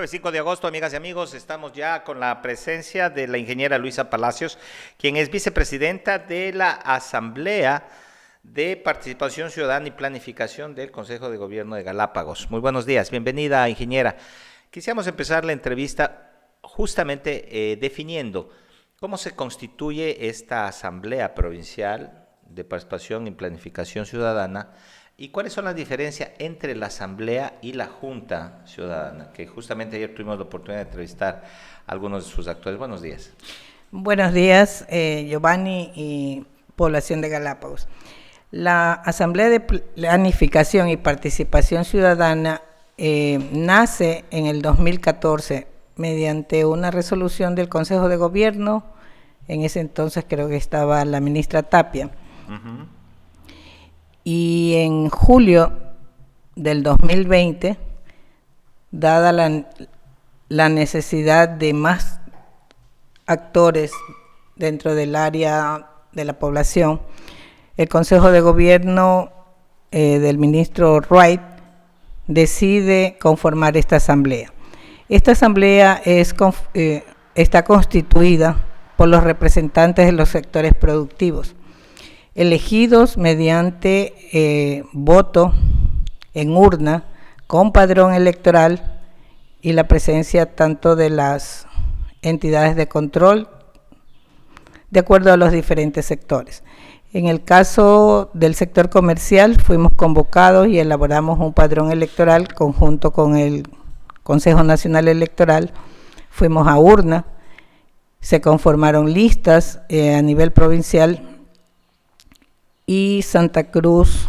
Jueves 5 de agosto, amigas y amigos, estamos ya con la presencia de la ingeniera Luisa Palacios, quien es vicepresidenta de la Asamblea de Participación Ciudadana y Planificación del Consejo de Gobierno de Galápagos. Muy buenos días, bienvenida, ingeniera. Quisiéramos empezar la entrevista justamente definiendo cómo se constituye esta Asamblea Provincial de Participación y Planificación Ciudadana y cuáles son las diferencias entre la Asamblea y la Junta Ciudadana, que justamente ayer tuvimos la oportunidad de entrevistar a algunos de sus actores. Buenos días. Buenos días, Giovanni y población de Galápagos. La Asamblea de Planificación y Participación Ciudadana nace en el 2014 mediante una resolución del Consejo de Gobierno. En ese entonces creo que estaba la ministra Tapia. Uh-huh. Y en julio del 2020, dada la necesidad de más actores dentro del área de la población, el Consejo de Gobierno del ministro Wright decide conformar esta asamblea. Esta asamblea está constituida por los representantes de los sectores productivos, elegidos mediante voto en urna, con padrón electoral y la presencia tanto de las entidades de control, de acuerdo a los diferentes sectores. En el caso del sector comercial, fuimos convocados y elaboramos un padrón electoral conjunto con el Consejo Nacional Electoral. Fuimos a urna, se conformaron listas a nivel provincial y Santa Cruz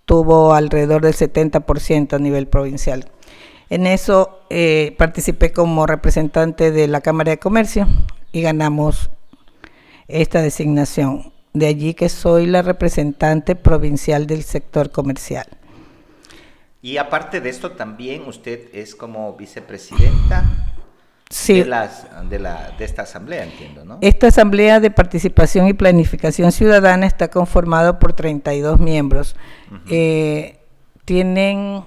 tuvo alrededor del 70% a nivel provincial. En eso participé como representante de la Cámara de Comercio y ganamos esta designación. De allí que soy la representante provincial del sector comercial. Y aparte de esto, también usted es como vicepresidenta. Sí. de esta asamblea, entiendo, ¿no? Esta asamblea de participación y planificación ciudadana está conformada por 32 miembros. Uh-huh. Tienen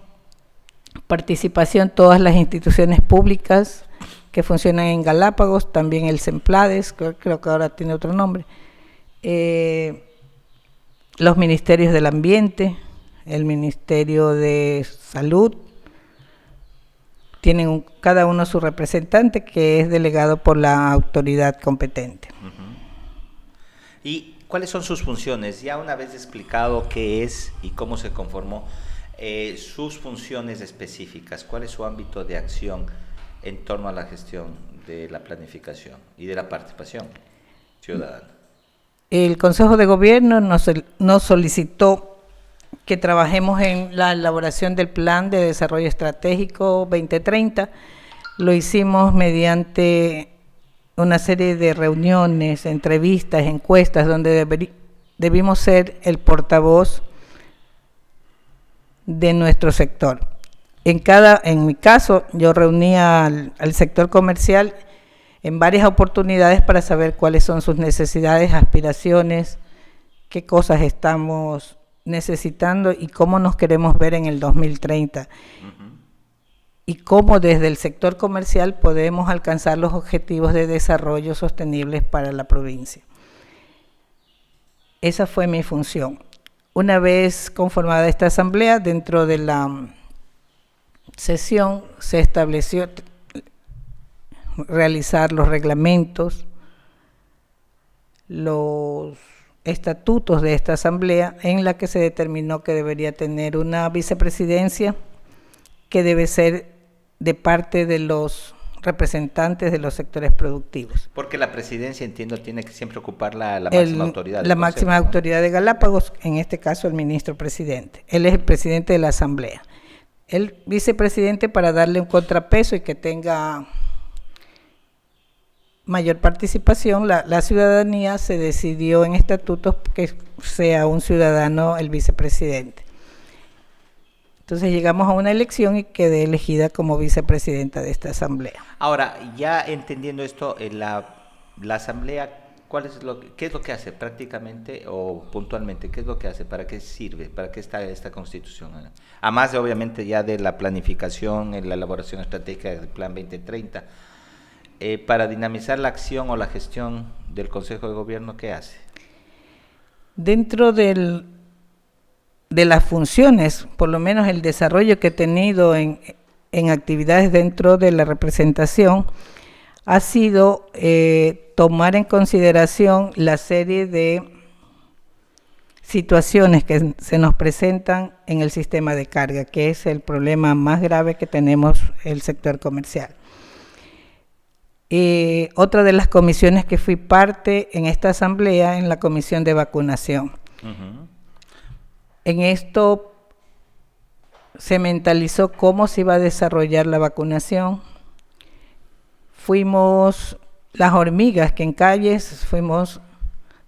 participación todas las instituciones públicas que funcionan en Galápagos, también el CEMPLADES, creo que ahora tiene otro nombre, los ministerios del ambiente, el Ministerio de Salud, tienen cada uno su representante que es delegado por la autoridad competente. Uh-huh. ¿Y cuáles son sus funciones? Ya una vez explicado qué es y cómo se conformó, sus funciones específicas, ¿cuál es su ámbito de acción en torno a la gestión de la planificación y de la participación ciudadana? El Consejo de Gobierno nos solicitó que trabajemos en la elaboración del Plan de Desarrollo Estratégico 2030. Lo hicimos mediante una serie de reuniones, entrevistas, encuestas, donde debimos ser el portavoz de nuestro sector. En mi caso, yo reunía al sector comercial en varias oportunidades para saber cuáles son sus necesidades, aspiraciones, qué cosas estamos necesitando y cómo nos queremos ver en el 2030. Uh-huh. Y cómo desde el sector comercial podemos alcanzar los objetivos de desarrollo sostenibles para la provincia. Esa fue mi función. Una vez conformada esta asamblea, dentro de la sesión se estableció realizar los reglamentos, los estatutos de esta asamblea, en la que se determinó que debería tener una vicepresidencia que debe ser de parte de los representantes de los sectores productivos. Porque la presidencia, entiendo, tiene que siempre ocupar la máxima autoridad. La máxima autoridad de Galápagos, en este caso el ministro presidente. Él es el presidente de la asamblea. El vicepresidente, para darle un contrapeso y que tenga mayor participación, la ciudadanía se decidió en estatutos que sea un ciudadano el vicepresidente. Entonces llegamos a una elección y quedé elegida como vicepresidenta de esta asamblea. Ahora, ya entendiendo esto, la asamblea, ¿Qué es lo que hace prácticamente o puntualmente? ¿Qué es lo que hace? ¿Para qué sirve? ¿Para qué está esta Constitución? Además de, obviamente, ya de la planificación, en la elaboración estratégica del Plan 2030, para dinamizar la acción o la gestión del Consejo de Gobierno, ¿qué hace? Dentro de las funciones, por lo menos el desarrollo que he tenido en actividades dentro de la representación, ha sido tomar en consideración la serie de situaciones que se nos presentan en el sistema de carga, que es el problema más grave que tenemos el sector comercial. Otra de las comisiones que fui parte en esta asamblea, en la comisión de vacunación. Uh-huh. En esto se mentalizó cómo se iba a desarrollar la vacunación. Fuimos las hormigas que en calles fuimos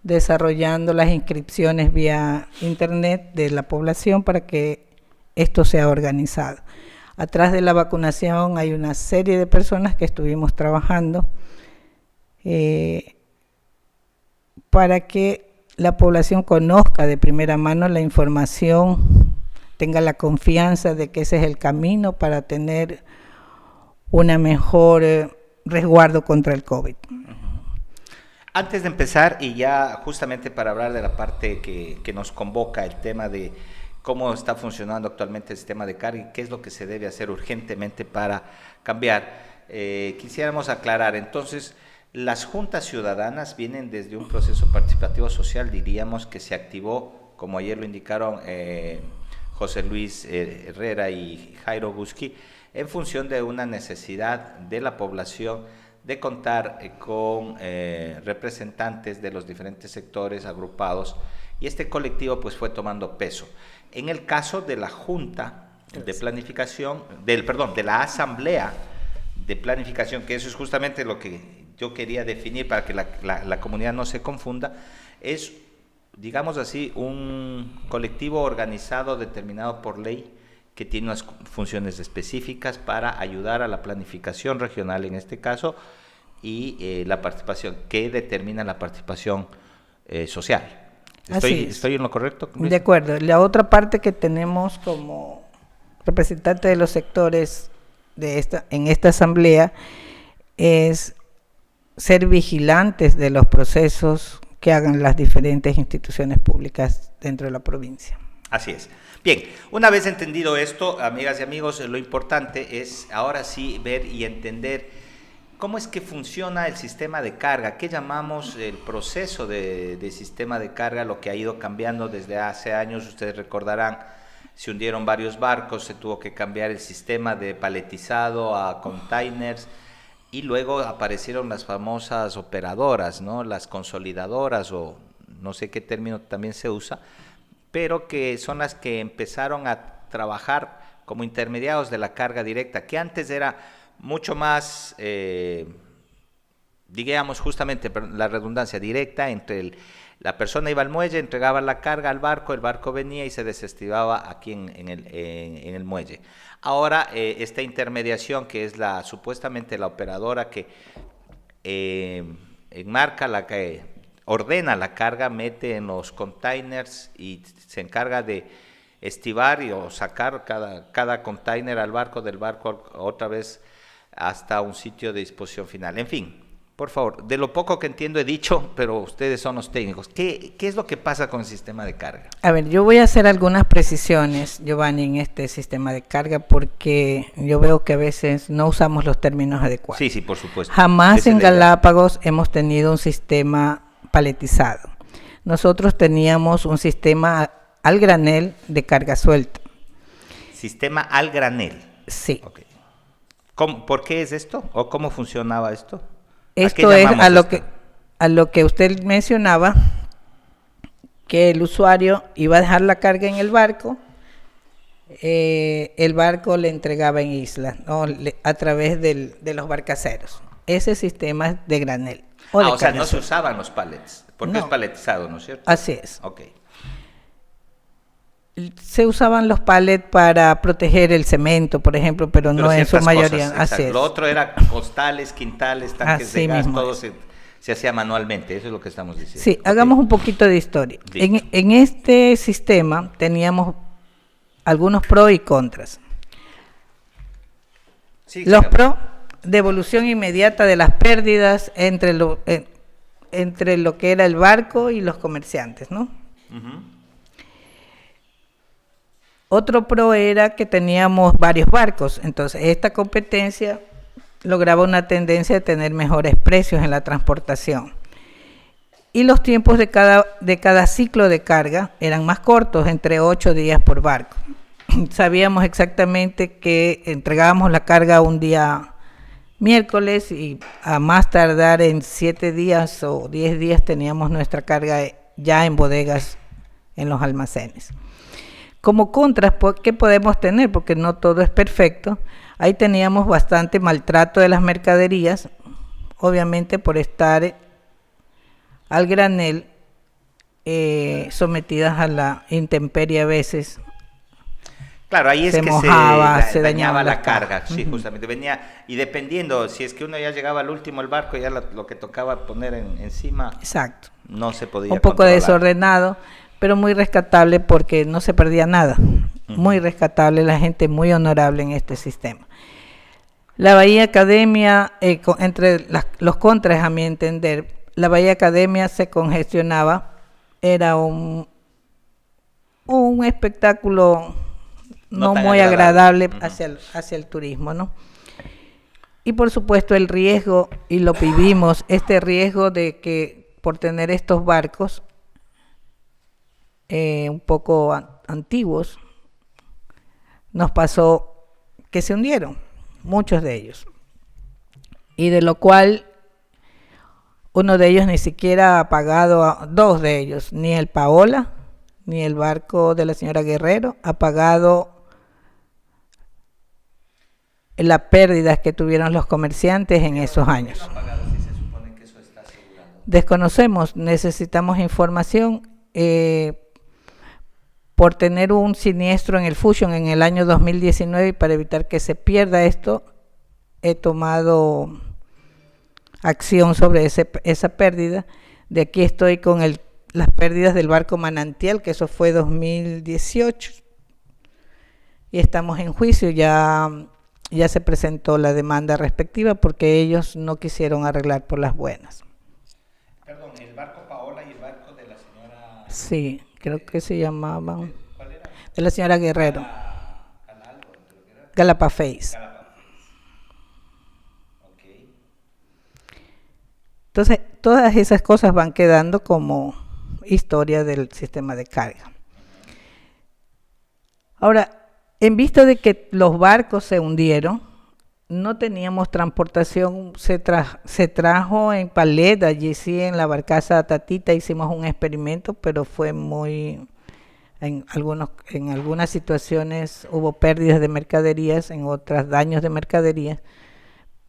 desarrollando las inscripciones vía internet de la población para que esto sea organizado. Atrás de la vacunación hay una serie de personas que estuvimos trabajando para que la población conozca de primera mano la información, tenga la confianza de que ese es el camino para tener una mejor resguardo contra el COVID. Antes de empezar, y ya justamente para hablar de la parte que nos convoca, el tema de cómo está funcionando actualmente el sistema de carga y qué es lo que se debe hacer urgentemente para cambiar, quisiéramos aclarar, entonces, las juntas ciudadanas vienen desde un proceso participativo social, diríamos que se activó, como ayer lo indicaron José Luis Herrera y Jairo Gusqui, en función de una necesidad de la población de contar con representantes de los diferentes sectores agrupados, y este colectivo pues fue tomando peso. En el caso de la Junta de Planificación, de la Asamblea de Planificación, que eso es justamente lo que yo quería definir para que la comunidad no se confunda, es, digamos así, un colectivo organizado determinado por ley que tiene unas funciones específicas para ayudar a la planificación regional en este caso y la participación, que determina la participación social. ¿Estoy en lo correcto, Luis? De acuerdo. La otra parte que tenemos como representante de los sectores en esta asamblea es ser vigilantes de los procesos que hagan las diferentes instituciones públicas dentro de la provincia. Así es. Bien, una vez entendido esto, amigas y amigos, lo importante es ahora sí ver y entender cómo es que funciona el sistema de carga, qué llamamos el proceso de sistema de carga, lo que ha ido cambiando desde hace años. Ustedes recordarán, se hundieron varios barcos, se tuvo que cambiar el sistema de paletizado a containers, y luego aparecieron las famosas operadoras, ¿no? Las consolidadoras, o no sé qué término también se usa, pero que son las que empezaron a trabajar como intermediarios de la carga directa, que antes era mucho más, digamos justamente la redundancia directa, entre la persona iba al muelle, entregaba la carga al barco, el barco venía y se desestivaba aquí en el muelle. Ahora esta intermediación, que es supuestamente la operadora que enmarca la que ordena la carga, mete en los containers y se encarga de estivar o sacar cada container al barco, del barco otra vez hasta un sitio de disposición final. En fin, por favor, de lo poco que entiendo he dicho, pero ustedes son los técnicos. ¿Qué es lo que pasa con el sistema de carga? A ver, yo voy a hacer algunas precisiones, Giovanni, en este sistema de carga, porque yo veo que a veces no usamos los términos adecuados. Sí, por supuesto. Jamás en Galápagos hemos tenido un sistema paletizado. Nosotros teníamos un sistema al granel de carga suelta. ¿Sistema al granel? Sí. Okay. ¿Por qué es esto? ¿O cómo funcionaba esto? Esto es a lo que usted mencionaba, que el usuario iba a dejar la carga en el barco le entregaba en islas, ¿no? A través de los barcaceros. Ese sistema es de granel. O sea, no se usaban los pallets, porque es paletizado, ¿no es cierto? Así es. Ok. Se usaban los pallets para proteger el cemento, por ejemplo, pero no en su mayoría. Cosas, así es. Lo otro era costales, quintales, tanques así de gas, mismo todo se hacía manualmente, eso es lo que estamos diciendo. Sí, hagamos un poquito de historia. En este sistema teníamos algunos pros y contras. Sí, Los pros, devolución inmediata de las pérdidas entre lo que era el barco y los comerciantes, ¿no? Uh-huh. Otro pro era que teníamos varios barcos, entonces esta competencia lograba una tendencia de tener mejores precios en la transportación. Y los tiempos de cada ciclo de carga eran más cortos, entre 8 días por barco. Sabíamos exactamente que entregábamos la carga un día miércoles y a más tardar en 7 días o 10 días teníamos nuestra carga ya en bodegas en los almacenes. Como contras, ¿qué podemos tener? Porque no todo es perfecto. Ahí teníamos bastante maltrato de las mercaderías, obviamente por estar al granel, sometidas a la intemperie a veces. Claro, ahí es se que mojaba, se dañaba la carga, uh-huh. Sí, justamente venía, y dependiendo, si es que uno ya llegaba al último el barco, ya lo que tocaba poner encima, exacto, no se podía un poco controlar. Desordenado, pero muy rescatable porque no se perdía nada, uh-huh. Muy rescatable, la gente muy honorable en este sistema. La Bahía Academia, entre los contras a mi entender, la Bahía Academia se congestionaba, era un espectáculo no muy agradable uh-huh. hacia el turismo, ¿no? Y por supuesto el riesgo, y lo vivimos, este riesgo de que por tener estos barcos un poco antiguos, nos pasó que se hundieron, muchos de ellos, y de lo cual uno de ellos ni siquiera ha pagado, dos de ellos, ni el Paola, ni el barco de la señora Guerrero, ha pagado las pérdidas que tuvieron los comerciantes en esos años. ¿Por qué no ha pagado si se supone que eso está asegurado? Desconocemos, necesitamos información. Por tener un siniestro en el Fusion en el año 2019 y para evitar que se pierda esto, he tomado acción sobre esa pérdida. De aquí estoy con las pérdidas del barco Manantial, que eso fue 2018, y estamos en juicio, ya se presentó la demanda respectiva porque ellos no quisieron arreglar por las buenas. Perdón, el barco Paola y el barco de la señora... Sí, creo que se llamaban... ¿Cuál era? De la señora Guerrero. Galapagos. Okay. Entonces, todas esas cosas van quedando como historia del sistema de carga. Ahora, en vista de que los barcos se hundieron, no teníamos transportación, se trajo en palet, allí sí en la barcaza Tatita hicimos un experimento, pero fue muy, en algunas situaciones hubo pérdidas de mercaderías, en otras daños de mercaderías,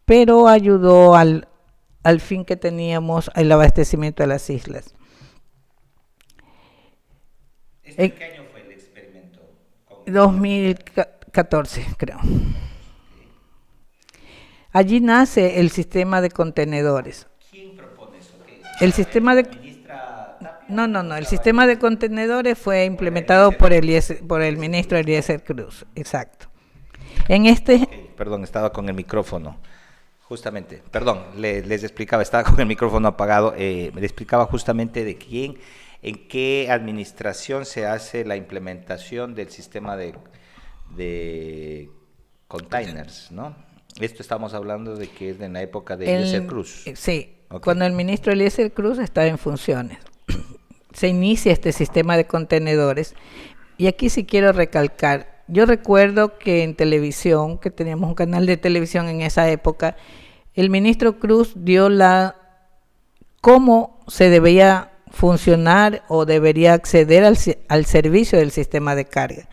pero ayudó al fin que teníamos el abastecimiento de las islas. ¿En qué año fue el experimento? 2014, creo. Allí nace el sistema de contenedores. ¿Quién propone eso? El sistema de... No, el sistema de contenedores fue implementado por el ministro Eliezer Cruz, exacto. En este... Okay, perdón, estaba con el micrófono. Justamente, perdón, les explicaba, estaba con el micrófono apagado, me explicaba justamente de quién, en qué administración se hace la implementación del sistema de containers, ¿no? Esto estamos hablando de que es en la época de Eliezer Cruz. Sí, okay. Cuando el ministro Eliezer Cruz estaba en funciones, se inicia este sistema de contenedores, y aquí sí quiero recalcar, yo recuerdo que en televisión, que teníamos un canal de televisión en esa época, el ministro Cruz dio cómo se debía funcionar o debería acceder al servicio del sistema de carga.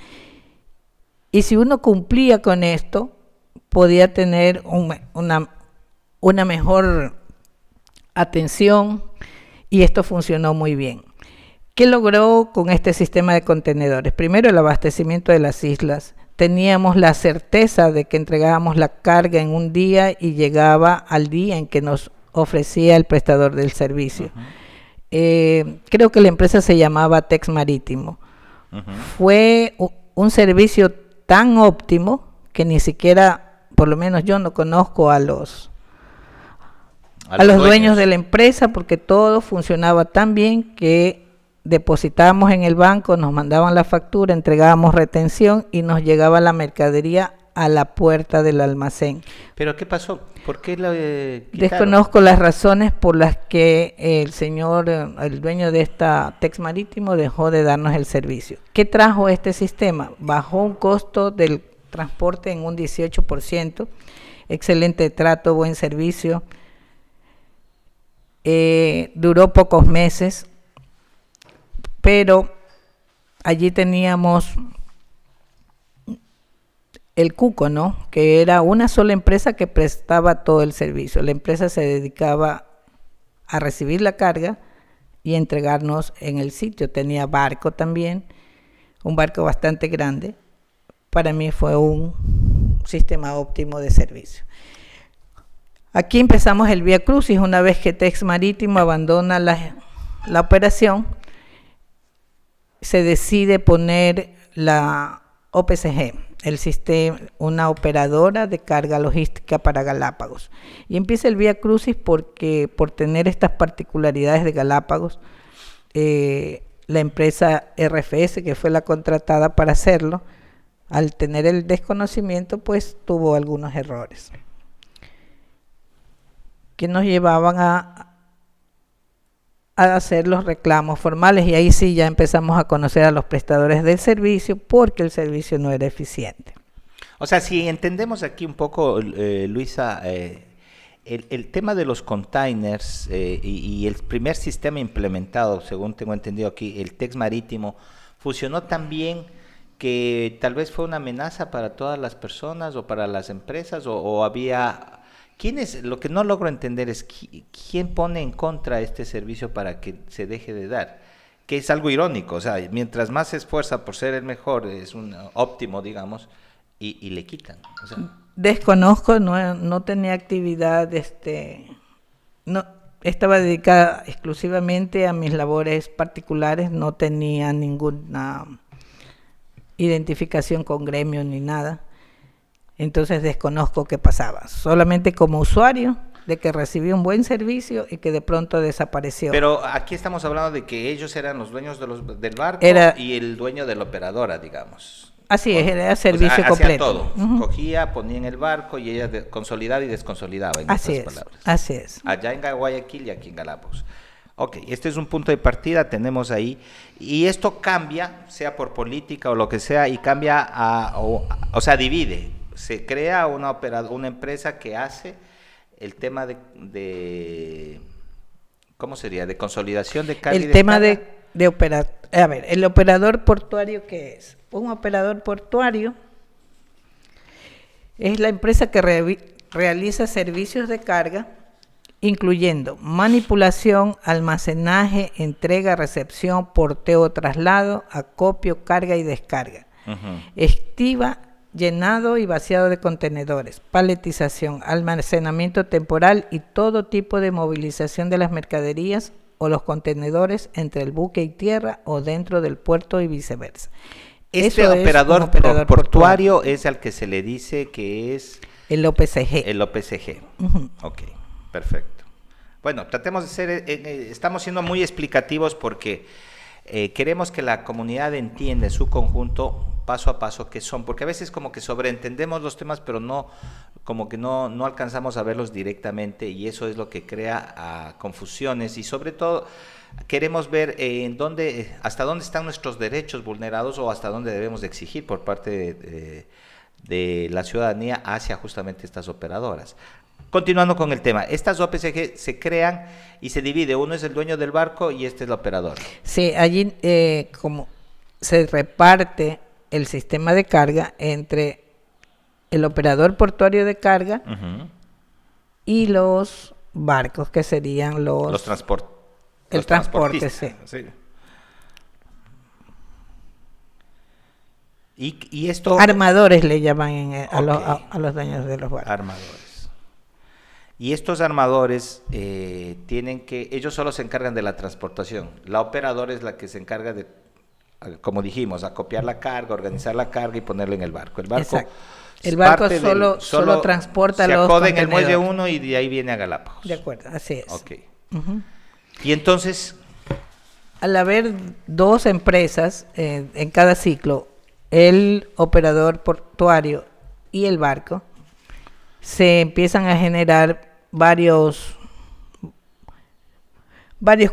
Y si uno cumplía con esto, podía tener una mejor atención, y esto funcionó muy bien. ¿Qué logró con este sistema de contenedores? Primero, el abastecimiento de las islas. Teníamos la certeza de que entregábamos la carga en un día y llegaba al día en que nos ofrecía el prestador del servicio. Creo que la empresa se llamaba Tex Marítimo. Fue un servicio tan óptimo que ni siquiera, por lo menos yo no conozco a los dueños de la empresa, porque todo funcionaba tan bien que depositábamos en el banco, nos mandaban la factura, entregábamos retención y nos llegaba la mercadería a la puerta del almacén. ¿Pero qué pasó? ¿Por qué lo quitaron? Desconozco las razones por las que el dueño de esta Tex Marítimo dejó de darnos el servicio. ¿Qué trajo este sistema? Bajó un costo del transporte en un 18%, excelente trato, buen servicio, duró pocos meses, pero allí teníamos el cuco, ¿no? Que era una sola empresa que prestaba todo el servicio. La empresa se dedicaba a recibir la carga y entregarnos en el sitio. Tenía barco también, un barco bastante grande. Para mí fue un sistema óptimo de servicio. Aquí empezamos el Vía Crucis. Una vez que Tex Marítimo abandona la operación, se decide poner la OPCG, el sistema, una operadora de carga logística para Galápagos. Y empieza el Vía Crucis porque, por tener estas particularidades de Galápagos, la empresa RFS, que fue la contratada para hacerlo, al tener el desconocimiento, pues tuvo algunos errores que nos llevaban a hacer los reclamos formales, y ahí sí ya empezamos a conocer a los prestadores del servicio, porque el servicio no era eficiente. O sea, si entendemos aquí un poco, Luisa, el tema de los containers y el primer sistema implementado, según tengo entendido aquí, el Tex Marítimo, funcionó tan bien que tal vez fue una amenaza para todas las personas o para las empresas, o había... Lo que no logro entender es quién pone en contra este servicio para que se deje de dar, que es algo irónico. O sea, mientras más se esfuerza por ser el mejor, es un óptimo, digamos, y le quitan. O sea, desconozco, no tenía actividad, no estaba dedicada exclusivamente a mis labores particulares, no tenía ninguna identificación con gremio ni nada. Entonces desconozco qué pasaba, solamente como usuario de que recibí un buen servicio y que de pronto desapareció. Pero aquí estamos hablando de que ellos eran los dueños del barco y el dueño de la operadora, digamos. Así es, era servicio completo. Todo, cogía, ponía en el barco y ella consolidaba y desconsolidaba, en otras palabras. Así es. Allá en Guayaquil y aquí en Galápagos. Ok, este es un punto de partida, tenemos ahí, y esto cambia, sea por política o lo que sea, y cambia o sea, divide. Se crea una empresa que hace el tema de ¿cómo sería? De consolidación de carga. El tema de operar. A ver, el operador portuario, ¿qué es? Un operador portuario es la empresa que realiza servicios de carga, incluyendo manipulación, almacenaje, entrega, recepción, porteo, traslado, acopio, carga y descarga. Estiva, llenado y vaciado de contenedores, paletización, almacenamiento temporal y todo tipo de movilización de las mercaderías o los contenedores entre el buque y tierra o dentro del puerto y viceversa. Este operador portuario es al que se le dice que es... el OPCG. El OPCG. Ok, perfecto. Bueno, tratemos de ser... estamos siendo muy explicativos porque queremos que la comunidad entienda en su conjunto, paso a paso, qué son, porque a veces como que sobreentendemos los temas, pero no alcanzamos a verlos directamente, y eso es lo que crea confusiones, y sobre todo queremos ver hasta dónde están nuestros derechos vulnerados o hasta dónde debemos de exigir por parte de la ciudadanía hacia justamente estas operadoras. Continuando con el tema, estas OPCG se crean y se divide, uno es el dueño del barco y este es el operador. Sí, allí como se reparte el sistema de carga entre el operador portuario de carga y los barcos, que serían el transporte, sí. Y esto... armadores le llaman a los dueños de los barcos. Armadores. Y estos armadores ellos solo se encargan de la transportación. La operadora es la que se encarga de, como dijimos, acopiar la carga, organizar la carga y ponerla en el barco. El barco, el barco solo transporta los contenedores. Se acoda en el muelle 1 y de ahí viene a Galápagos. De acuerdo, así es. Ok. Y entonces, al haber dos empresas en cada ciclo, el operador portuario y el barco, se empiezan a generar varios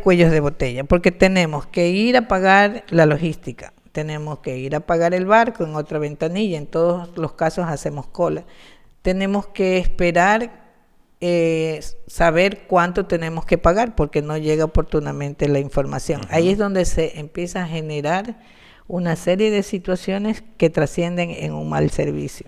cuellos de botella, porque tenemos que ir a pagar la logística, tenemos que ir a pagar el barco en otra ventanilla, en todos los casos hacemos cola, tenemos que esperar saber cuánto tenemos que pagar porque no llega oportunamente la información. Ahí es donde se empieza a generar una serie de situaciones que trascienden en un mal servicio.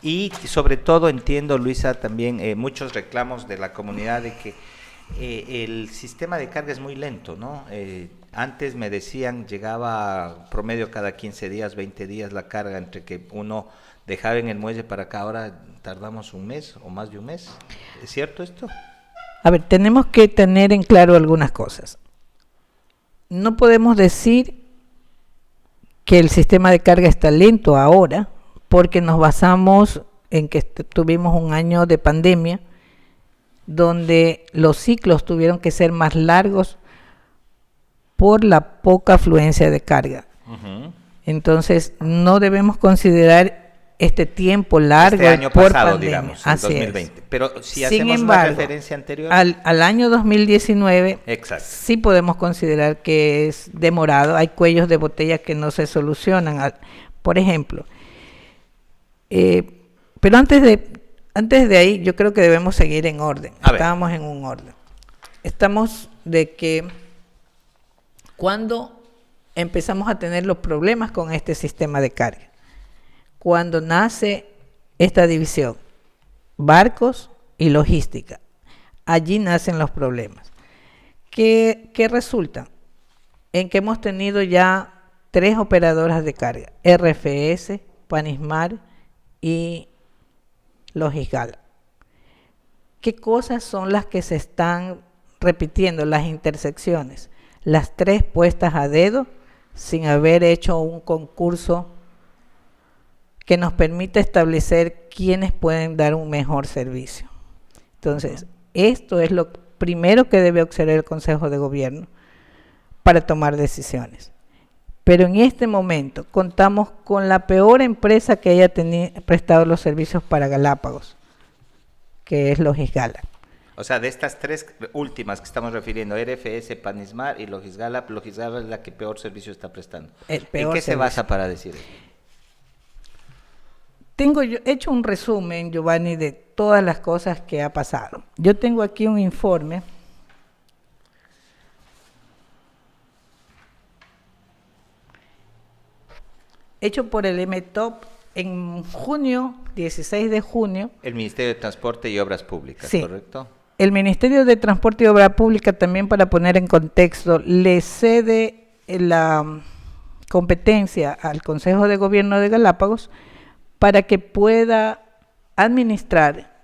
Y sobre todo entiendo, Luisa, también muchos reclamos de la comunidad de que el sistema de carga es muy lento, ¿no? Antes me decían, llegaba promedio cada 15 días, 20 días la carga entre que uno dejaba en el muelle para acá, ahora tardamos un mes o más de un mes. ¿Es cierto esto? A ver, tenemos que tener en claro algunas cosas. No podemos decir que el sistema de carga está lento ahora, porque nos basamos en que tuvimos un año de pandemia, donde los ciclos tuvieron que ser más largos por la poca afluencia de carga. Entonces, no debemos considerar este tiempo largo este año por pasado, pandemia. digamos, el 2020. Pero si Sin hacemos embargo, una referencia anterior, al año 2019, exacto, sí podemos considerar que es demorado. Hay cuellos de botella que no se solucionan. Por ejemplo, pero antes de ahí, yo creo que debemos seguir en orden. Estábamos en un orden. Estamos de que cuando empezamos a tener los problemas con este sistema de carga, cuando nace esta división, barcos y logística, allí nacen los problemas. ¿Qué resulta? En que hemos tenido ya 3 operadoras de carga, RFS, Panismar y Logisgala. ¿Qué cosas son las que se están repitiendo? Las intersecciones, las 3 puestas a dedo sin haber hecho un concurso que nos permita establecer quiénes pueden dar un mejor servicio. Entonces, esto es lo primero que debe observar el Consejo de Gobierno para tomar decisiones. Pero en este momento contamos con la peor empresa que haya prestado los servicios para Galápagos, que es Logisgala. O sea, de estas 3 últimas que estamos refiriendo, RFS, Panismar y Logisgala es la que peor servicio está prestando. ¿En qué se basa para decir eso? Tengo yo hecho un resumen, Giovanni, de todas las cosas que ha pasado. Yo tengo aquí un informe hecho por el MTOP en junio, 16 de junio. El Ministerio de Transporte y Obras Públicas, sí, ¿correcto? El Ministerio de Transporte y Obras Públicas, también para poner en contexto, le cede la competencia al Consejo de Gobierno de Galápagos para que pueda administrar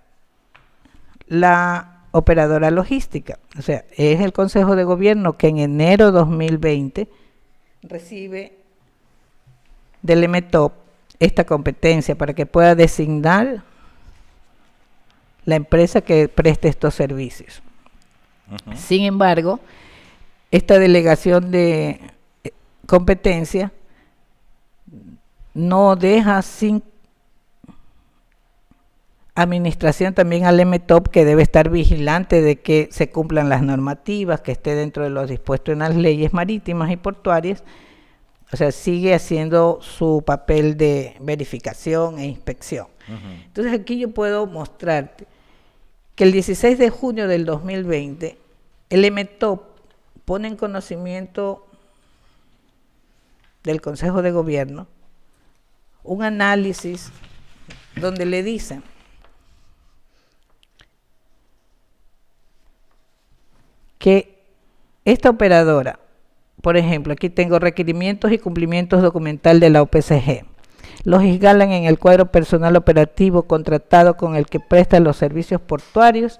la operadora logística. O sea, es el Consejo de Gobierno que en enero de 2020 recibe del MTOP esta competencia para que pueda designar la empresa que preste estos servicios. Sin embargo, esta delegación de competencia no deja sin administración también al MTOP, que debe estar vigilante de que se cumplan las normativas, que esté dentro de los dispuestos en las leyes marítimas y portuarias. O sea, sigue haciendo su papel de verificación e inspección. Entonces aquí yo puedo mostrarte que el 16 de junio del 2020, el MTOP pone en conocimiento del Consejo de Gobierno un análisis donde le dicen que esta operadora, por ejemplo, aquí tengo requerimientos y cumplimientos documental de la OPCG. Logis-Galan en el cuadro personal operativo contratado con el que presta los servicios portuarios.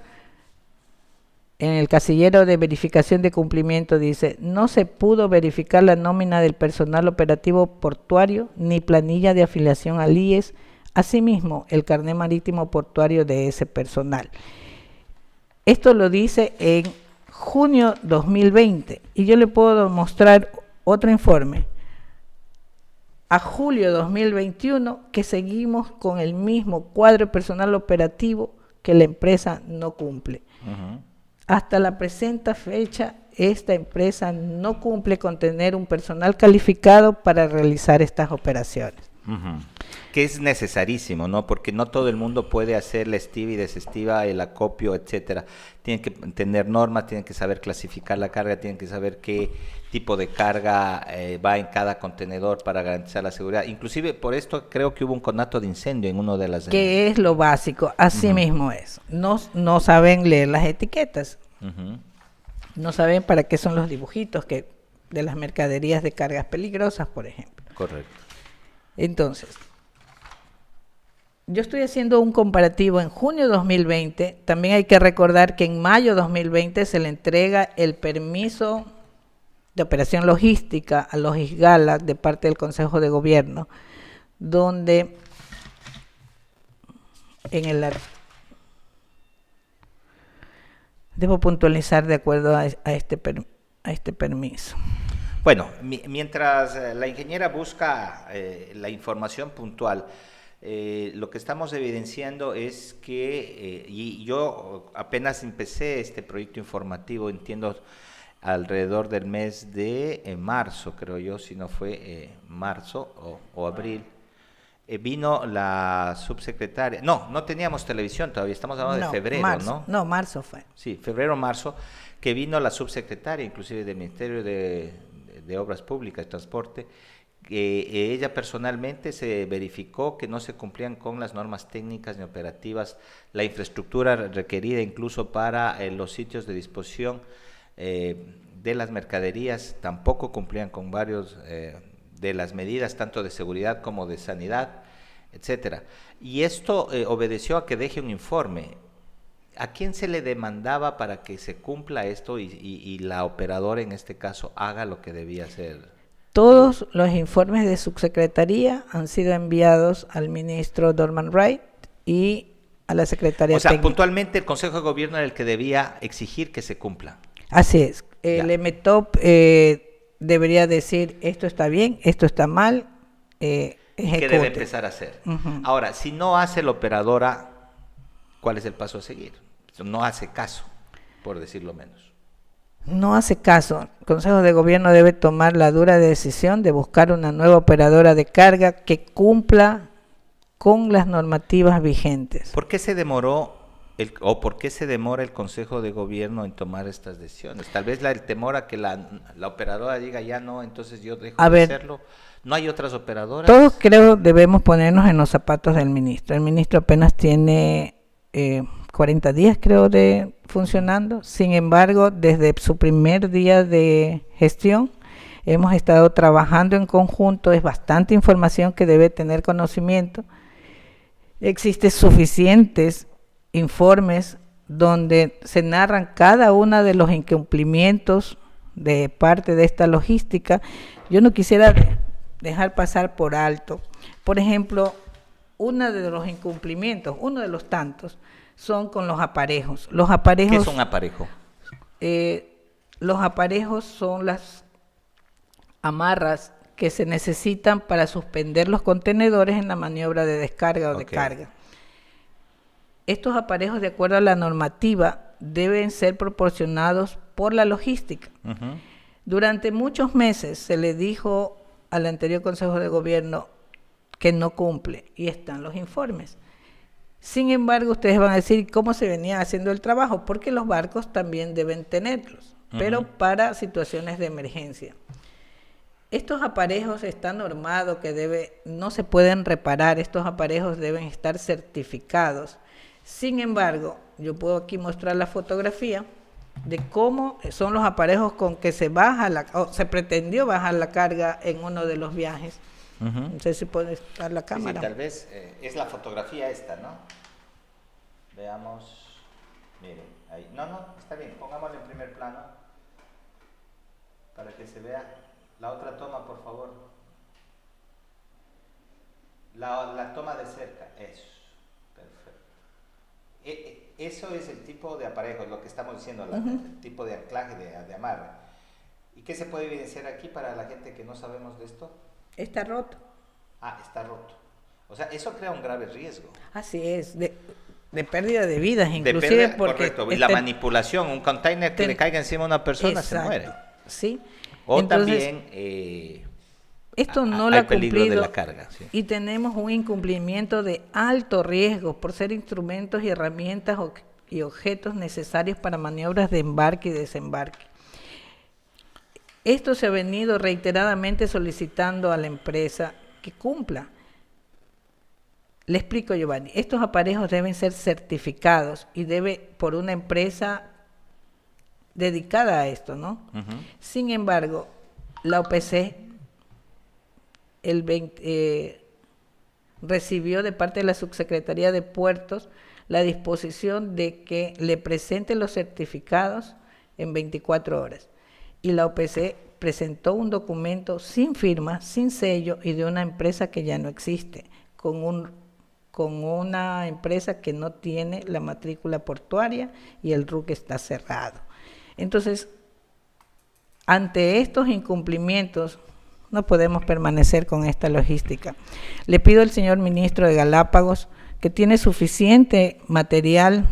En el casillero de verificación de cumplimiento dice, no se pudo verificar la nómina del personal operativo portuario ni planilla de afiliación al IES, asimismo el carné marítimo portuario de ese personal. Esto lo dice en junio 2020 y yo le puedo mostrar otro informe a julio 2021 que seguimos con el mismo cuadro personal operativo que la empresa no cumple. Hasta la presente fecha, esta empresa no cumple con tener un personal calificado para realizar estas operaciones. Que es necesarísimo, ¿no? Porque no todo el mundo puede hacer la estiva y desestiva, el acopio, etcétera. Tienen que tener normas, tienen que saber clasificar la carga, tienen que saber qué tipo de carga va en cada contenedor para garantizar la seguridad. Inclusive por esto creo que hubo un conato de incendio en uno de las... Que es lo básico, así mismo es. No saben leer las etiquetas. No saben para qué son los dibujitos de las mercaderías de cargas peligrosas, por ejemplo. Correcto. Entonces, yo estoy haciendo un comparativo en junio 2020. También hay que recordar que en mayo 2020 se le entrega el permiso de operación logística a Logis-Galan de parte del Consejo de Gobierno, donde debo puntualizar de acuerdo a este permiso. Bueno, mientras la ingeniera busca la información puntual, lo que estamos evidenciando es que, y yo apenas empecé este proyecto informativo, entiendo alrededor del mes de marzo, creo yo, si no fue marzo o abril, vino la subsecretaria, no teníamos televisión todavía, estamos hablando de febrero, marzo, ¿no? No, marzo fue. Sí, febrero, marzo, que vino la subsecretaria, inclusive del Ministerio de Obras Públicas y Transporte, que ella personalmente se verificó que no se cumplían con las normas técnicas ni operativas, la infraestructura requerida incluso para los sitios de disposición de las mercaderías tampoco cumplían con varios de las medidas tanto de seguridad como de sanidad, etcétera. Y esto obedeció a que deje un informe. ¿A quién se le demandaba para que se cumpla esto y la operadora en este caso haga lo que debía hacer? Todos los informes de subsecretaría han sido enviados al ministro Dorman Wright y a la secretaria técnica. O sea, puntualmente el Consejo de Gobierno era el que debía exigir que se cumpla. Así es. El EMETOP debería decir esto está bien, esto está mal, ¿qué debe empezar a hacer? Ahora, si no hace la operadora, ¿cuál es el paso a seguir? No hace caso, por decirlo menos. No hace caso. El Consejo de Gobierno debe tomar la dura decisión de buscar una nueva operadora de carga que cumpla con las normativas vigentes. ¿Por qué se demoró por qué se demora el Consejo de Gobierno en tomar estas decisiones? Tal vez el temor a que la operadora diga ya no, entonces yo dejo de hacerlo. ¿No hay otras operadoras? Todos creo debemos ponernos en los zapatos del ministro. El ministro apenas tiene 40 días creo de funcionando. Sin embargo, desde su primer día de gestión hemos estado trabajando en conjunto. Es bastante información que debe tener conocimiento. Existen suficientes informes donde se narran cada uno de los incumplimientos de parte de esta logística. Yo no quisiera dejar pasar por alto. Por ejemplo, uno de los incumplimientos, uno de los tantos, son con los aparejos. Los aparejos. ¿Qué es un aparejo? Los aparejos son las amarras que se necesitan para suspender los contenedores en la maniobra de descarga o de carga. Estos aparejos, de acuerdo a la normativa, deben ser proporcionados por la logística. Durante muchos meses se le dijo al anterior Consejo de Gobierno que no cumple, y están los informes. Sin embargo, ustedes van a decir cómo se venía haciendo el trabajo, porque los barcos también deben tenerlos, pero para situaciones de emergencia. Estos aparejos están normados que no se pueden reparar, estos aparejos deben estar certificados. Sin embargo, yo puedo aquí mostrar la fotografía de cómo son los aparejos con que se pretendió bajar la carga en uno de los viajes. No sé si puede estar la Sí, cámara. tal vez es la fotografía esta, ¿no? Veamos. Miren, ahí. No, está bien. Pongámoslo en primer plano para que se vea. La otra toma, por favor. La toma de cerca. Eso. Perfecto. Eso es el tipo de aparejo, lo que estamos diciendo, el tipo de anclaje, de amarre. ¿Y qué se puede evidenciar aquí para la gente que no sabemos de esto? Está roto. Está roto. O sea, eso crea un grave riesgo. Así es, de pérdida de vidas, inclusive Depende, porque... correcto, y la manipulación, un container que le caiga encima a una persona se muere. Sí. O Entonces, también esto no hay lo ha peligro cumplido de la carga. Sí. y tenemos un incumplimiento de alto riesgo por ser instrumentos y herramientas y objetos necesarios para maniobras de embarque y desembarque. Esto se ha venido reiteradamente solicitando a la empresa que cumpla. Le explico, Giovanni, estos aparejos deben ser certificados y debe por una empresa dedicada a esto, ¿no? Sin embargo, la OPC recibió de parte de la Subsecretaría de Puertos la disposición de que le presente los certificados en 24 horas. Y la OPC presentó un documento sin firma, sin sello y de una empresa que ya no existe, con una empresa que no tiene la matrícula portuaria y el RUC está cerrado. Entonces, ante estos incumplimientos, no podemos permanecer con esta logística. Le pido al señor ministro de Galápagos, que tiene suficiente material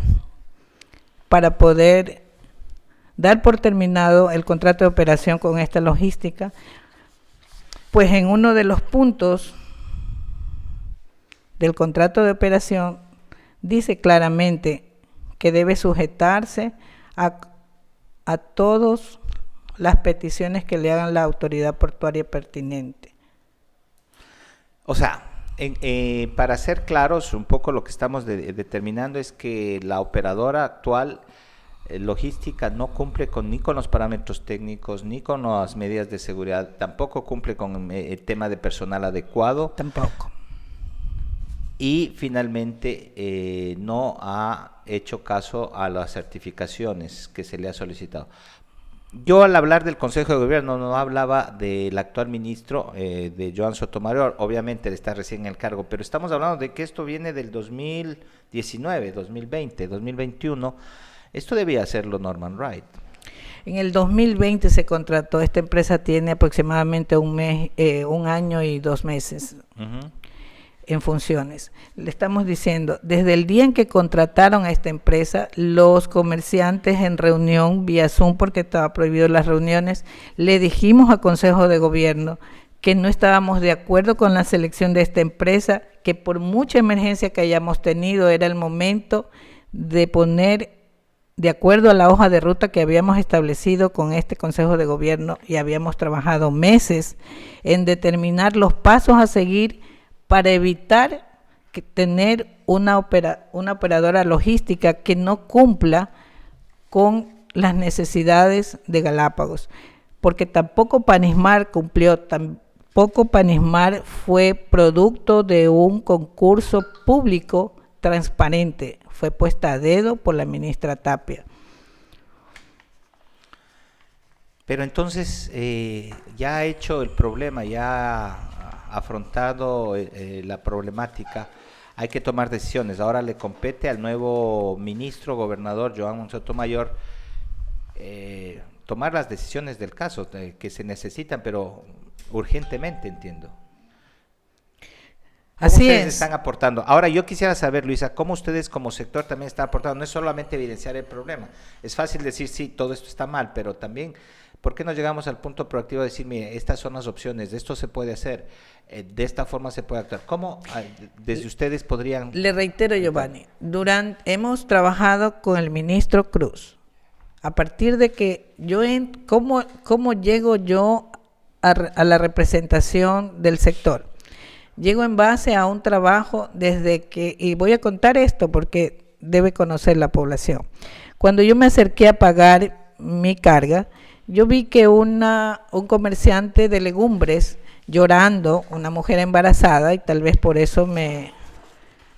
para poder dar por terminado el contrato de operación con esta logística, pues en uno de los puntos del contrato de operación dice claramente que debe sujetarse a todas las peticiones que le hagan la autoridad portuaria pertinente. O sea, para ser claros, un poco lo que estamos determinando es que la operadora actual logística no cumple ni con los parámetros técnicos, ni con las medidas de seguridad, tampoco cumple con el tema de personal adecuado. Tampoco. Y finalmente no ha hecho caso a las certificaciones que se le ha solicitado. Yo al hablar del Consejo de Gobierno no hablaba del actual ministro, de Joan Sotomayor, obviamente él está recién en el cargo, pero estamos hablando de que esto viene del 2019, 2020, 2021, esto debía hacerlo Norman Wright. En el 2020 se contrató, esta empresa tiene aproximadamente un año y 2 meses. En funciones. Le estamos diciendo, desde el día en que contrataron a esta empresa, los comerciantes en reunión vía Zoom, porque estaba prohibido las reuniones, le dijimos al Consejo de Gobierno que no estábamos de acuerdo con la selección de esta empresa, que por mucha emergencia que hayamos tenido, era el momento de poner de acuerdo a la hoja de ruta que habíamos establecido con este Consejo de Gobierno y habíamos trabajado meses en determinar los pasos a seguir para evitar tener una operadora logística que no cumpla con las necesidades de Galápagos, porque tampoco Panismar cumplió, tampoco Panismar fue producto de un concurso público transparente, fue puesta a dedo por la ministra Tapia. Pero entonces ya ha hecho el problema, ya afrontado la problemática, hay que tomar decisiones. Ahora le compete al nuevo ministro gobernador Joan Sotomayor tomar las decisiones del caso que se necesitan, pero urgentemente, entiendo. Así ustedes es. Están aportando. Ahora yo quisiera saber, Luisa, cómo ustedes como sector también están aportando. No es solamente evidenciar el problema. Es fácil decir, sí, todo esto está mal, pero también, ¿por qué no llegamos al punto proactivo de decir, mire, estas son las opciones, de esto se puede hacer, de esta forma se puede actuar? ¿Cómo desde ustedes podrían...? Le reitero, Giovanni, hemos trabajado con el ministro Cruz. A partir de que ¿cómo llego yo a la representación del sector? Llego en base a un trabajo y voy a contar esto porque debe conocer la población. Cuando yo me acerqué a pagar mi carga, yo vi que un comerciante de legumbres llorando, una mujer embarazada, y tal vez por eso me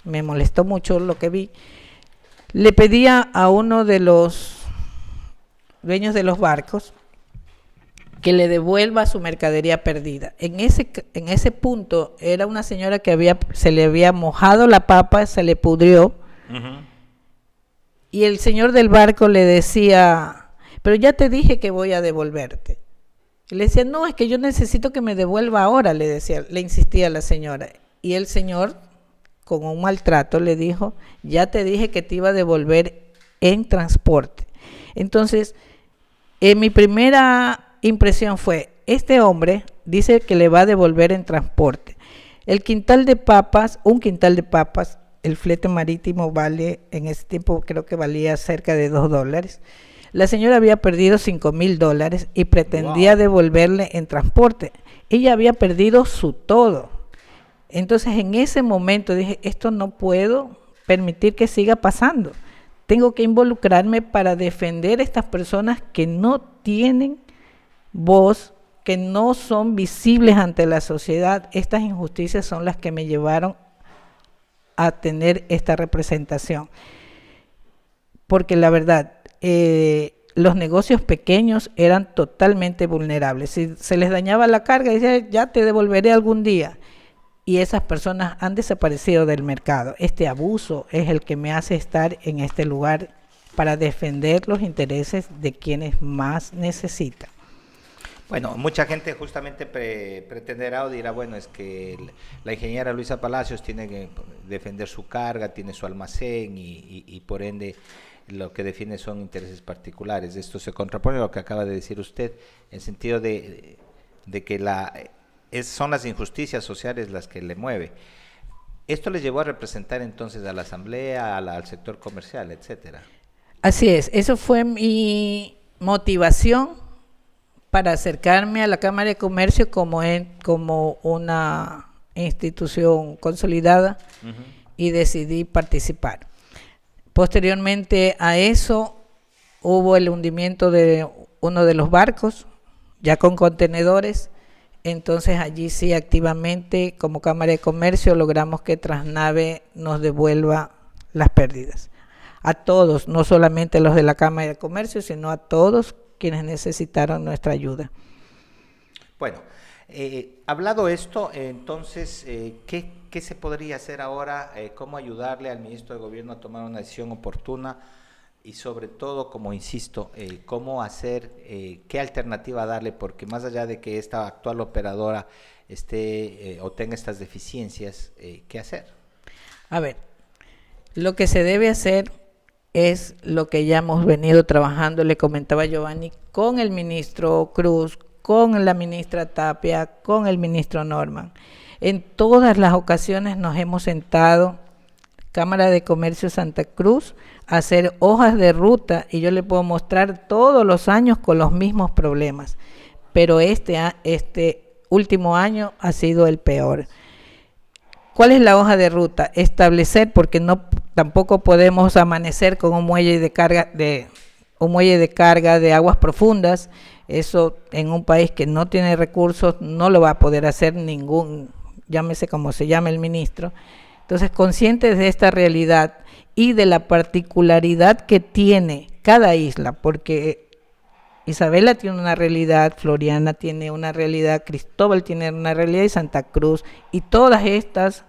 molestó mucho lo que vi. Le pedía a uno de los dueños de los barcos que le devuelva su mercadería perdida. En ese punto era una señora que se le había mojado la papa, se le pudrió, y el señor del barco le decía, pero ya te dije que voy a devolverte. Y le decía, no, es que yo necesito que me devuelva ahora, le insistía la señora. Y el señor, con un maltrato, le dijo, ya te dije que te iba a devolver en transporte. Entonces, mi primera impresión fue, este hombre dice que le va a devolver en transporte. Un quintal de papas, el flete marítimo vale, en ese tiempo creo que valía cerca de $2. La señora había perdido $5,000 y pretendía devolverle en transporte. Ella había perdido su todo. Entonces en ese momento dije, esto no puedo permitir que siga pasando. Tengo que involucrarme para defender a estas personas que no tienen voz, que no son visibles ante la sociedad. Estas injusticias son las que me llevaron a tener esta representación. Porque la verdad, los negocios pequeños eran totalmente vulnerables. Si se les dañaba la carga, decía, ya te devolveré algún día. Y esas personas han desaparecido del mercado. Este abuso es el que me hace estar en este lugar para defender los intereses de quienes más necesitan. Bueno, mucha gente justamente pretenderá o dirá, bueno, es que la ingeniera Luisa Palacios tiene que defender su carga, tiene su almacén y por ende lo que defiende son intereses particulares. Esto se contrapone a lo que acaba de decir usted, en el sentido de que son las injusticias sociales las que le mueve. Esto le llevó a representar entonces a la asamblea, al sector comercial, etcétera. Así es, eso fue mi motivación para acercarme a la Cámara de Comercio como una institución consolidada y decidí participar. Posteriormente a eso hubo el hundimiento de uno de los barcos, ya con contenedores. Entonces allí sí activamente como Cámara de Comercio logramos que Transnave nos devuelva las pérdidas. A todos, no solamente a los de la Cámara de Comercio, sino a todos quienes necesitaron nuestra ayuda. Bueno, hablado esto, entonces, ¿qué se podría hacer ahora? ¿Cómo ayudarle al ministro de Gobierno a tomar una decisión oportuna? Y sobre todo, como insisto, cómo hacer, qué alternativa darle, porque más allá de que esta actual operadora esté o tenga estas deficiencias, ¿qué hacer? A ver, lo que se debe hacer es lo que ya hemos venido trabajando, le comentaba Giovanni, con el ministro Cruz, con la ministra Tapia, con el ministro Norman. En todas las ocasiones nos hemos sentado, Cámara de Comercio Santa Cruz, a hacer hojas de ruta y yo le puedo mostrar todos los años con los mismos problemas, pero este último año ha sido el peor. ¿Cuál es la hoja de ruta? Establecer, porque tampoco podemos amanecer con un muelle de carga de aguas profundas. Eso en un país que no tiene recursos no lo va a poder hacer llámese como se llame el ministro. Entonces, conscientes de esta realidad y de la particularidad que tiene cada isla, porque Isabela tiene una realidad, Floriana tiene una realidad, Cristóbal tiene una realidad y Santa Cruz, y todas estas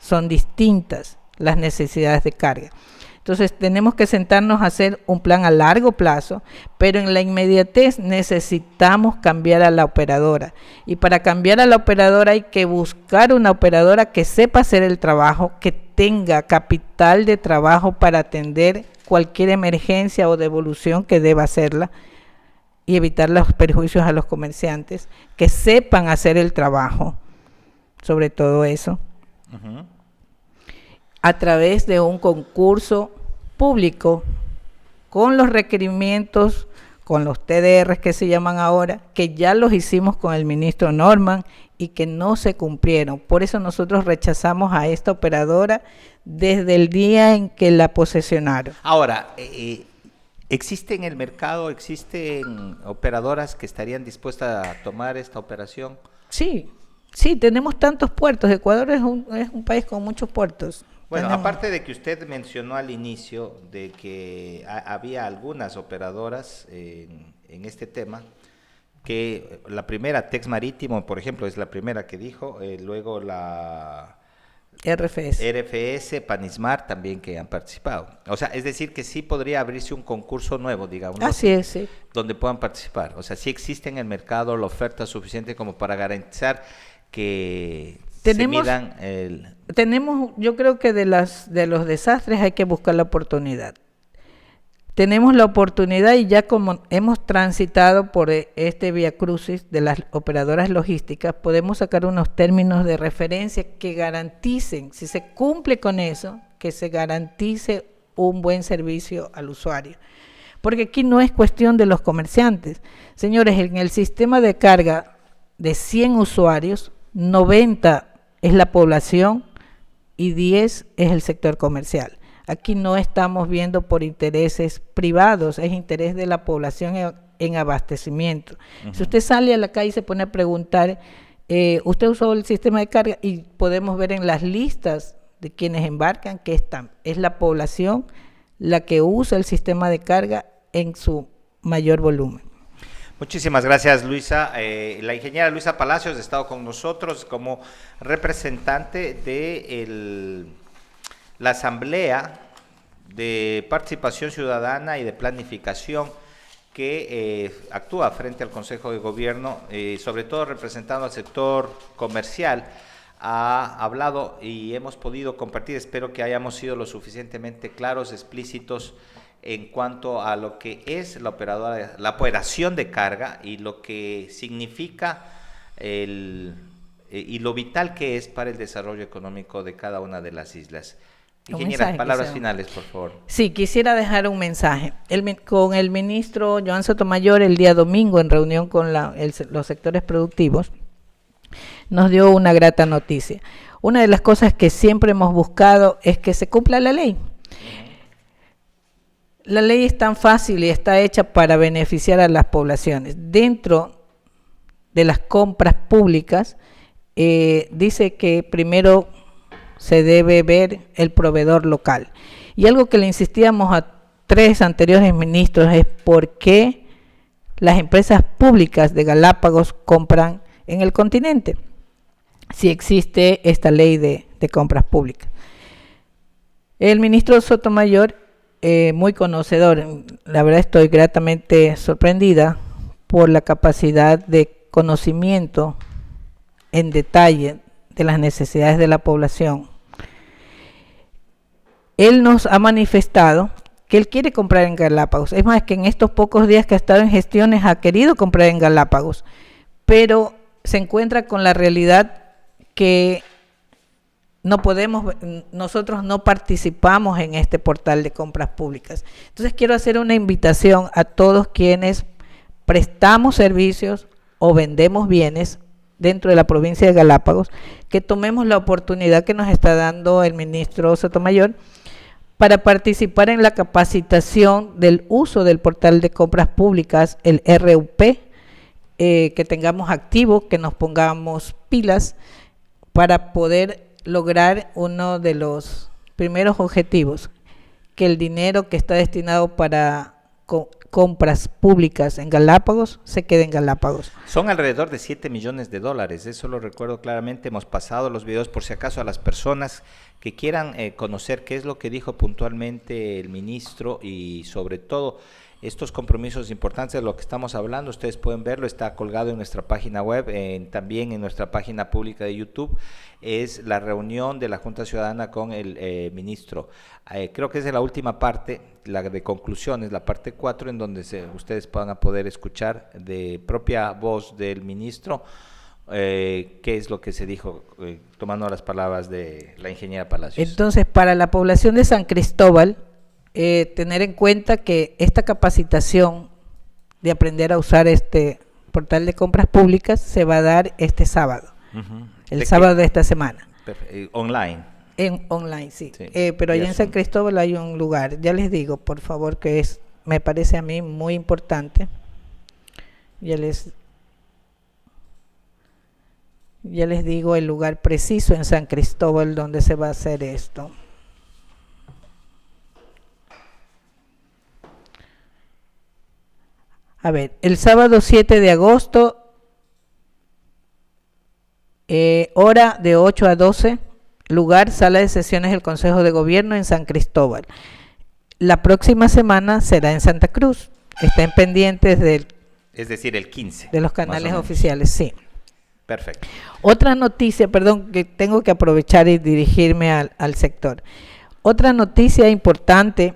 son distintas las necesidades de carga. Entonces tenemos que sentarnos a hacer un plan a largo plazo, pero en la inmediatez necesitamos cambiar a la operadora. Y para cambiar a la operadora hay que buscar una operadora que sepa hacer el trabajo, que tenga capital de trabajo para atender cualquier emergencia o devolución que deba hacerla y evitar los perjuicios a los comerciantes, que sepan hacer el trabajo, sobre todo eso, a través de un concurso público, con los requerimientos, con los TDRs que se llaman ahora, que ya los hicimos con el ministro Norman y que no se cumplieron. Por eso nosotros rechazamos a esta operadora desde el día en que la posesionaron. Ahora, ¿existen en el mercado, operadoras que estarían dispuestas a tomar esta operación? Sí, Sí, tenemos tantos puertos. Ecuador es un país con muchos puertos. Bueno, Tenemos- aparte de que usted mencionó al inicio de que había algunas operadoras en este tema, que la primera, Tex Marítimo, por ejemplo, es la primera que dijo, luego la RFS. RFS, Panismar también que han participado. O sea, es decir que sí podría abrirse un concurso nuevo, digamos, Así es, sí. donde puedan participar. O sea, sí existe en el mercado la oferta suficiente como para garantizar que Tenemos- se midan el... Tenemos, yo creo que de los desastres hay que buscar la oportunidad. Tenemos la oportunidad y ya como hemos transitado por este vía crucis de las operadoras logísticas, podemos sacar unos términos de referencia que garanticen, si se cumple con eso, que se garantice un buen servicio al usuario. Porque aquí no es cuestión de los comerciantes. Señores, en el sistema de carga de 100 usuarios, 90 es la población y 10 es el sector comercial. Aquí no estamos viendo por intereses privados, es interés de la población en abastecimiento. Si usted sale a la calle y se pone a preguntar, ¿usted usó el sistema de carga? Y podemos ver en las listas de quienes embarcan que es la población la que usa el sistema de carga en su mayor volumen. Muchísimas gracias, Luisa. La ingeniera Luisa Palacios ha estado con nosotros como representante de la Asamblea de Participación Ciudadana y de Planificación que actúa frente al Consejo de Gobierno, sobre todo representando al sector comercial. Ha hablado y hemos podido compartir, espero que hayamos sido lo suficientemente claros, explícitos en cuanto a lo que es la operación de carga y lo que significa y lo vital que es para el desarrollo económico de cada una de las islas. Ingeniera, palabras finales, por favor. Sí, quisiera dejar un mensaje. Con el ministro Joan Sotomayor el día domingo, en reunión con los sectores productivos, nos dio una grata noticia. Una de las cosas que siempre hemos buscado es que se cumpla la ley. La ley es tan fácil y está hecha para beneficiar a las poblaciones. Dentro de las compras públicas, dice que primero se debe ver el proveedor local. Y algo que le insistíamos a 3 anteriores ministros es por qué las empresas públicas de Galápagos compran en el continente, si existe esta ley de compras públicas. El ministro Sotomayor, muy conocedor, la verdad estoy gratamente sorprendida por la capacidad de conocimiento en detalle de las necesidades de la población. Él nos ha manifestado que él quiere comprar en Galápagos. Es más, que en estos pocos días que ha estado en gestiones ha querido comprar en Galápagos, pero se encuentra con la realidad que nosotros no participamos en este portal de compras públicas. Entonces quiero hacer una invitación a todos quienes prestamos servicios o vendemos bienes dentro de la provincia de Galápagos, que tomemos la oportunidad que nos está dando el ministro Sotomayor para participar en la capacitación del uso del portal de compras públicas, el RUP, que tengamos activo, que nos pongamos pilas para poder lograr uno de los primeros objetivos, que el dinero que está destinado para compras públicas en Galápagos se quede en Galápagos. Son alrededor de $7 millones, eso lo recuerdo claramente. Hemos pasado los videos por si acaso a las personas que quieran conocer qué es lo que dijo puntualmente el ministro y sobre todo estos compromisos importantes de lo que estamos hablando. Ustedes pueden verlo, está colgado en nuestra página web, también en nuestra página pública de YouTube. Es la reunión de la Junta Ciudadana con el ministro. Creo que es de la última parte, la de conclusiones, la parte 4, en donde ustedes van a poder escuchar de propia voz del ministro qué es lo que se dijo, tomando las palabras de la ingeniera Palacios. Entonces, para la población de San Cristóbal, tener en cuenta que esta capacitación de aprender a usar este portal de compras públicas se va a dar este sábado, el sábado de esta semana. Online. Online, sí. Pero allá en San Cristóbal hay un lugar, ya les digo, por favor, que me parece a mí muy importante. Ya les digo el lugar preciso en San Cristóbal donde se va a hacer esto. A ver, el sábado 7 de agosto, hora de 8 a 12, lugar, sala de sesiones del Consejo de Gobierno en San Cristóbal. La próxima semana será en Santa Cruz. Estén pendientes es decir, el 15. De los canales oficiales, sí. Perfecto. Otra noticia, perdón, que tengo que aprovechar y dirigirme al sector. Otra noticia importante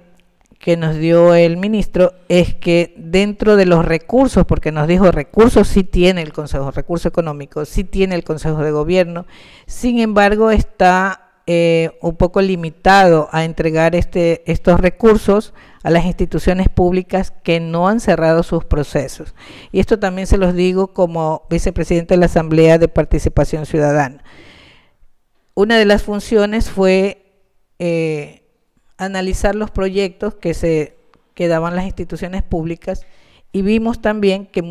que nos dio el ministro es que dentro de los recursos, porque nos dijo recursos sí tiene el Consejo, recursos económicos sí tiene el Consejo de Gobierno, sin embargo está un poco limitado a entregar estos recursos a las instituciones públicas que no han cerrado sus procesos. Y esto también se los digo como vicepresidente de la Asamblea de Participación Ciudadana. Una de las funciones fue analizar los proyectos que daban las instituciones públicas y vimos también que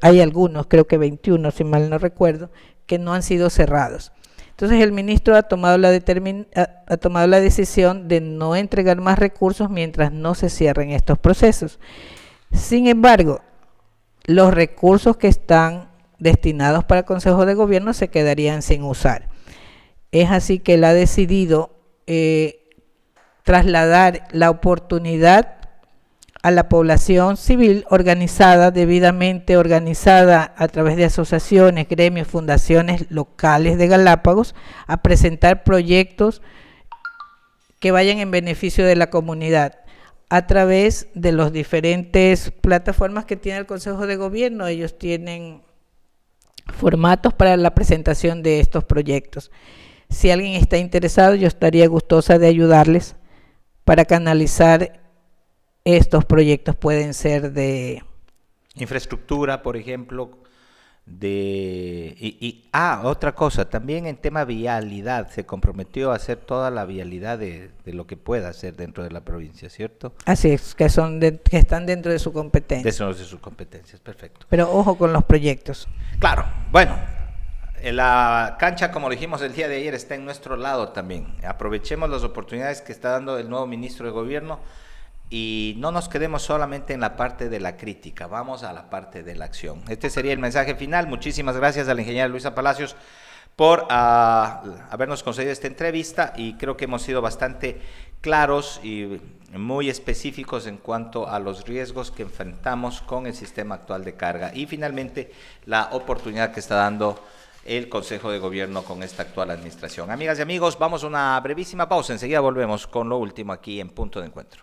hay algunos, creo que 21, si mal no recuerdo, que no han sido cerrados. Entonces el ministro ha tomado la decisión de no entregar más recursos mientras no se cierren estos procesos. Sin embargo, los recursos que están destinados para el Consejo de Gobierno se quedarían sin usar. Es así que él ha decidido trasladar la oportunidad a la población civil organizada, debidamente organizada a través de asociaciones, gremios, fundaciones locales de Galápagos, a presentar proyectos que vayan en beneficio de la comunidad a través de las diferentes plataformas que tiene el Consejo de Gobierno. Ellos tienen formatos para la presentación de estos proyectos. Si alguien está interesado, yo estaría gustosa de ayudarles para canalizar estos proyectos. Pueden ser de infraestructura, por ejemplo, otra cosa, también en tema vialidad, se comprometió a hacer toda la vialidad de lo que pueda hacer dentro de la provincia, ¿cierto? Así es, que están dentro de su competencia. De sus competencias, perfecto. Pero ojo con los proyectos. Claro, bueno, la cancha, como dijimos el día de ayer, está en nuestro lado también. Aprovechemos las oportunidades que está dando el nuevo ministro de Gobierno y no nos quedemos solamente en la parte de la crítica, vamos a la parte de la acción. Este sería el mensaje final. Muchísimas gracias a la ingeniera Luisa Palacios por habernos concedido esta entrevista, y creo que hemos sido bastante claros y muy específicos en cuanto a los riesgos que enfrentamos con el sistema actual de carga y finalmente la oportunidad que está dando el Consejo de Gobierno con esta actual administración. Amigas y amigos, vamos a una brevísima pausa, enseguida volvemos con lo último aquí en Punto de Encuentro.